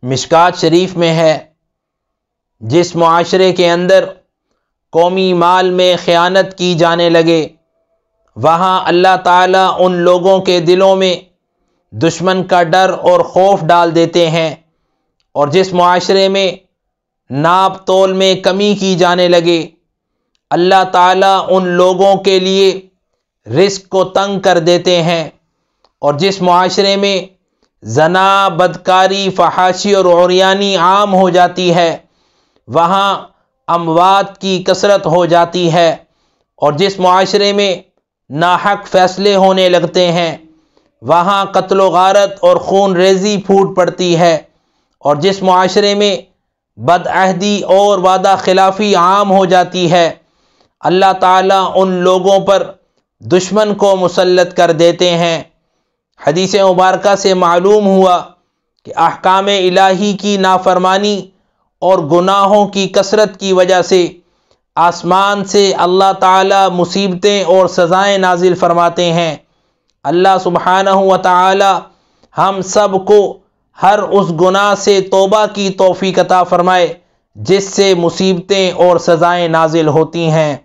مشکات شریف میں ہے، جس معاشرے کے اندر قومی مال میں خیانت کی جانے لگے، وہاں اللہ تعالیٰ ان لوگوں کے دلوں میں دشمن کا ڈر اور خوف ڈال دیتے ہیں، اور جس معاشرے میں ناپ تول میں کمی کی جانے لگے، اللہ تعالیٰ ان لوگوں کے لیے رزق کو تنگ کر دیتے ہیں، اور جس معاشرے میں زنا، بدکاری، فحاشی اور عریانی عام ہو جاتی ہے، وہاں اموات کی کثرت ہو جاتی ہے، اور جس معاشرے میں ناحق فیصلے ہونے لگتے ہیں، وہاں قتل و غارت اور خون ریزی پھوٹ پڑتی ہے، اور جس معاشرے میں بدعہدی اور وعدہ خلافی عام ہو جاتی ہے، اللہ تعالیٰ ان لوگوں پر دشمن کو مسلط کر دیتے ہیں۔ حدیث مبارکہ سے معلوم ہوا کہ احکام الہی کی نافرمانی اور گناہوں کی کثرت کی وجہ سے آسمان سے اللہ تعالیٰ مصیبتیں اور سزائیں نازل فرماتے ہیں۔ اللہ سبحانہ و تعالی ہم سب کو ہر اس گناہ سے توبہ کی توفیق عطا فرمائے جس سے مصیبتیں اور سزائیں نازل ہوتی ہیں۔